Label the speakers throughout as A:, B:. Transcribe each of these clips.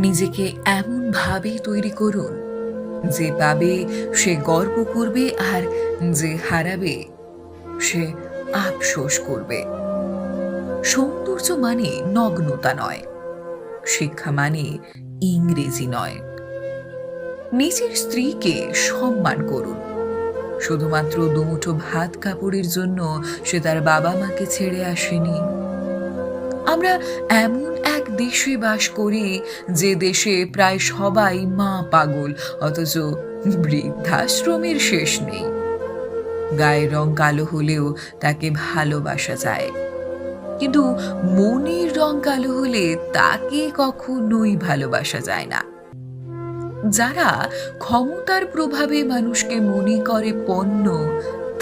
A: নিজেকে এমন ভাবে তৈরি করুন যে পাবে সে গর্ব করবে, আর যে হারাবে সে আফসোস করবে। সৌন্দর্য মানে নগ্নতা নয়, শিক্ষা মানে ইংরেজি নয়। নিজের স্ত্রীকে সম্মান করুন। শুধুমাত্র দুমুঠো ভাত কাপড়ের জন্য সে তার বাবা মাকে ছেড়ে আসেনি। আমরা এমন এক দেশে বাস করি যে দেশে প্রায় সবাই মা পাগল, অথচ বৃদ্ধাশ্রমের শেষ নেই। গায়ের রং কালো হলেও তাকে ভালোবাসা যায়, কিন্তু মনের রং কালো হলে তাকে কখনোই ভালোবাসা যায় না। যারা ক্ষমতার প্রভাবে মানুষকে মনে করে পণ্য,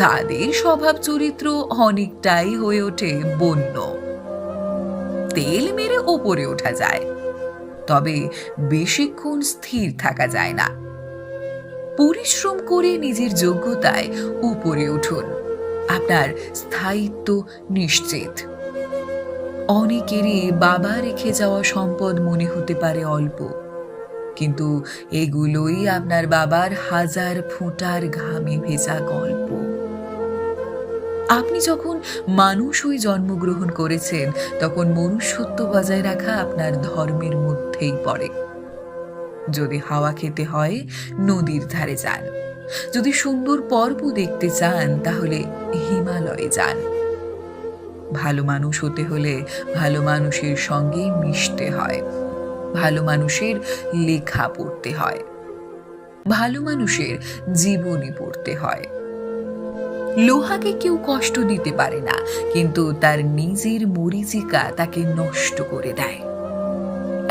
A: তাদের স্বভাব চরিত্র অনেকটাই হয়ে ওঠে বন্য। তেল মেরে ওপরে ওঠা যায়, তবে বেশিক্ষণ স্থির থাকা যায় না। পরিশ্রম করে নিজের যোগ্যতায় উপরে উঠুন, আপনার স্থায়িত্ব নিশ্চিত। অনেকেরই বাবা রেখে যাওয়া সম্পদ মনে হতে পারে অল্প, কিন্তু এগুলোই আপনার বাবার হাজার ফোঁটার ঘামে ভেজা গল্প। আপনি যখন মানুষ হয়ে জন্মগ্রহণ করেছেন, তখন মনুষ্যত্ব বজায় রাখা আপনার ধর্মের মধ্যেই পড়ে। যদি হাওয়া খেতে হয়, নদীর ধারে যান। যদি সুন্দর পর্ব দেখতে চান, তাহলে হিমালয়ে যান। ভালো মানুষ হতে হলে ভালো মানুষের সঙ্গে মিশতে হয়, ভালো মানুষের লেখা পড়তে হয়, ভালো মানুষের জীবনী পড়তে হয়। লোহাকে কেউ কষ্ট দিতে পারে না, কিন্তু তার নিজের মরীচিকা তাকে নষ্ট করে দেয়।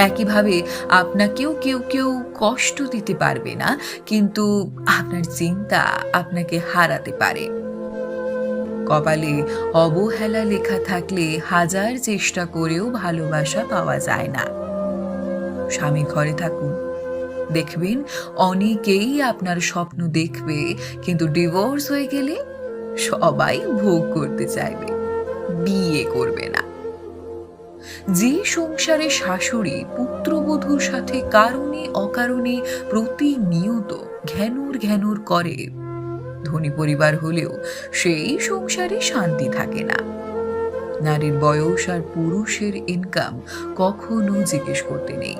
A: একইভাবে আপনাকেও কেউ কেউ কষ্ট দিতে পারবে না, কিন্তু আপনার চিন্তা আপনাকে হারাতে পারে। কপালে অবহেলা লেখা থাকলে হাজার চেষ্টা করেও ভালোবাসা পাওয়া যায় না। স্বামী ঘরে থাকুন, দেখবেন অনেকেই আপনার স্বপ্ন দেখবে, কিন্তু ডিভোর্স হয়ে গেলে সবাই ভোগ করতে চাইবে, বিয়ে করবে না। যে সংসারে শাশুড়ি পুত্রবধূর সাথে কারণে অকারণে প্রতিনিয়ত ঘ্যানোর করে, ধনী পরিবার হলেও সেই সংসারে শান্তি থাকে না। নারীর বয়স আর পুরুষের ইনকাম কখনো জিজ্ঞেস করতে নেই।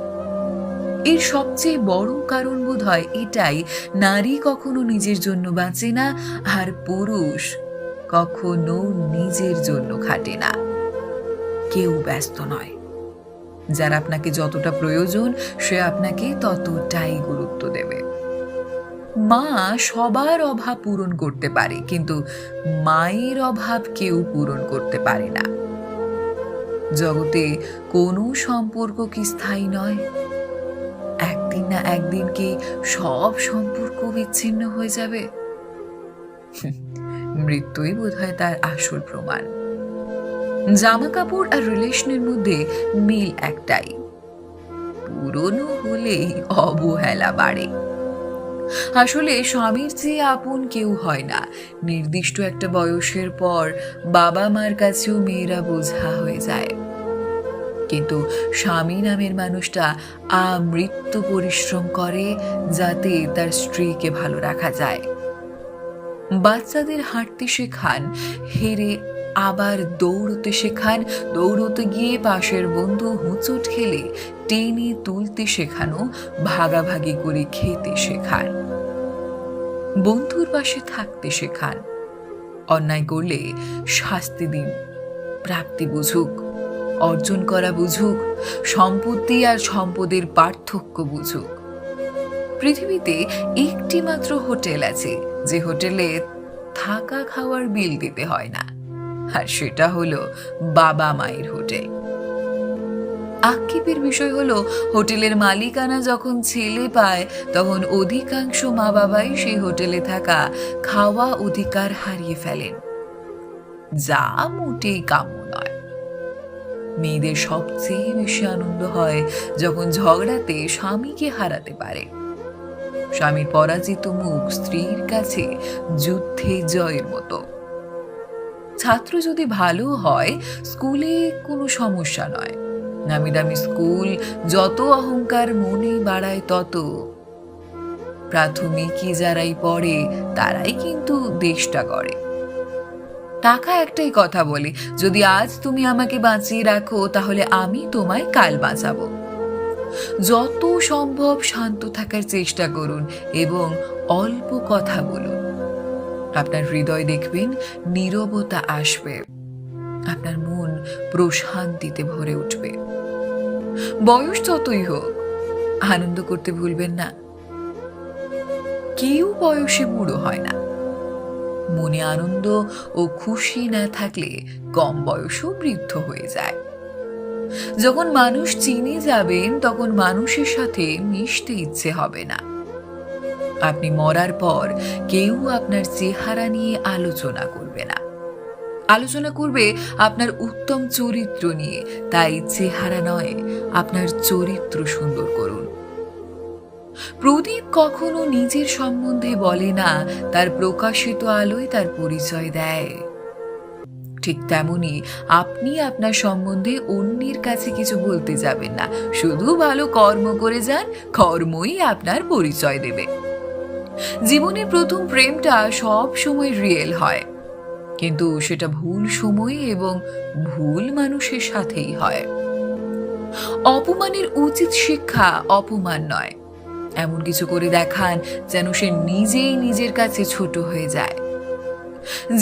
A: এর সবচেয়ে বড় কারণ বোধহয় এটাই, নারী কখনো নিজের জন্য বাঁচে না, আর পুরুষ কখনো নিজের জন্য খাটে না। কেউ ব্যস্ত নয়। যার আপনাকে যতটা প্রয়োজন, সে আপনাকে ততটাই গুরুত্ব দেবে। মা সবার অভাব পূরণ করতে পারে, কিন্তু মায়ের অভাব কেউ পূরণ করতে পারে না। জগতে কোনো সম্পর্ক কি স্থায়ী নয়? একদিন না একদিন কি সব সম্পর্ক বিচ্ছিন্ন হয়ে যাবে? মৃত্যুই বোধহয় তার আসল প্রমাণ। জামা কাপড় আর রিলেশনের মধ্যে মিল একটাই, পুরনো হলেই অবহেলা বাড়ে। আসলে স্বামীর চেয়ে আপন কেউ হয় না। নির্দিষ্ট একটা বয়সের পর বাবা মার কাছেও মেয়েরা বোঝা হয়ে যায়, কিন্তু স্বামী নামের মানুষটা আমৃত্যু পরিশ্রম করে যাতে তার স্ত্রীকে ভালো রাখা যায়। বাচ্চাদের হাঁটতে শেখান, হেরে আবার দৌড়তে শেখান। দৌড়তে গিয়ে পাশের বন্ধু হোঁচট খেলে টেনে তুলতে শেখানো, ভাগাভাগি করে খেতে শেখান। বন্ধুর পাশে থাকতে শেখান। অন্যায় করলে শাস্তি দিন, প্রাপ্তি বুঝুক, অর্জন করা বুঝুক, সম্পত্তি আর সম্পদের পার্থক্য বুঝুক। পৃথিবীতে একটি মাত্র হোটেল আছে যে হোটেলে থাকা খাওয়ার বিল দিতে হয় না, আর সেটা হলো বাবা মায়ের হোটেল। আক্ষেপের বিষয় হলো, হোটেলের মালিকানা যখন ছেলে পায়, তখন অধিকাংশ মা বাবাই সেই হোটেলে থাকা খাওয়া অধিকার হারিয়ে ফেলেন, যা মোটেই কাম্য নয়। মেয়েদের সবচেয়ে বেশি আনন্দ হয় যখন ঝগড়াতে স্বামীকে হারাতে পারে। স্বামীর পরাজিত মুখ স্ত্রীর কাছে যুদ্ধে জয়ের মতো। ছাত্র যদি ভালো হয়, স্কুলে কোনো সমস্যা নয়, নামি দামি স্কুল, যত অহংকার মনে বাড়ায় তত। প্রাথমিকই যারাই পড়ে তারাই কিন্তু দেশটা গড়ে। টাকা একটাই কথা বলে, যদি আজ তুমি আমাকে বাঁচিয়ে রাখো তাহলে আমি তোমায় কাল বাঁচাবো। যত সম্ভব শান্ত থাকার চেষ্টা করুন এবং অল্প কথা বলুন। আপনার হৃদয় দেখবেন নীরবতা আসবে, আপনার মন প্রশান্তিতে ভরে উঠবে। বয়স যতই হোক, আনন্দ করতে ভুলবেন না। কেউ বয়সে বুড়ো হয় না। মনে আনন্দ ও খুশি না থাকলে কম বয়সও বৃদ্ধ হয়ে যায়। যখন মানুষ চিনে যাবেন তখন মানুষের সাথে মিশতে ইচ্ছে হবে না। আপনি মরার পর কেউ আপনার চেহারা নিয়ে আলোচনা করবে না, আলোচনা করবে আপনার উত্তম চরিত্র নিয়ে। তাই চেহারা নয়, আপনার চরিত্র সুন্দর করুন। প্রদীপ কখনো নিজের সম্বন্ধে বলে না, তার প্রকাশিত আলোয় তার পরিচয় দেয়। ঠিক তেমনি আপনি আপনার সম্বন্ধে অন্যের কাছে কিছু বলতে যাবেন না, শুধু ভালো কর্ম করে যান, কর্মই আপনার পরিচয় দেবে। জীবনের প্রথম প্রেমটা সব সময় রিয়েল হয়, কিন্তু সেটা ভুল সময়ে এবং ভুল মানুষের সাথেই হয়। অপমানের উচিত শিক্ষা অপমান নয়, এমন কিছু করে দেখান যেন সে নিজেই নিজের কাছে ছোট হয়ে যায়।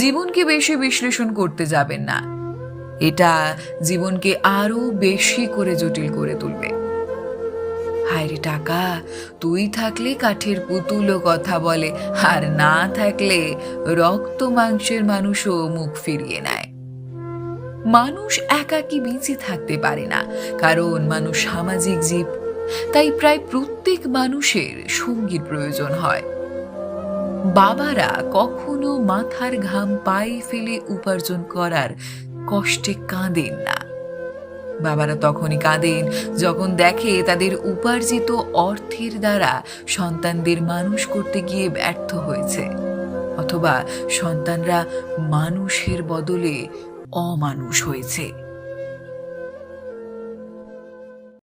A: জীবনকে বেশি বিশ্লেষণ করতে যাবেন না, এটা জীবনকে আরো বেশি করে জটিল করে তুলবে। হায়রে টাকা, তুই থাকলে কাঠের পুতুলও কথা বলে, আর না থাকলে রক্ত মাংসের মানুষও মুখ ফিরিয়ে নেয়। মানুষ একাকী বেঁচে থাকতে পারে না, কারণ মানুষ সামাজিক জীব। তাই প্রায় প্রত্যেক মানুষের সঙ্গীর প্রয়োজন হয়। বাবারা কখনো মাথার ঘাম পায়ে ফেলে উপার্জন করার কষ্টে কাঁদেন না। বাবারা তখনই কাঁদেন যখন দেখে তাদের উপার্জিত অর্থের দ্বারা সন্তানদের মানুষ করতে গিয়ে ব্যর্থ হয়েছে, অথবা সন্তানরা মানুষের বদলে অমানুষ হয়েছে।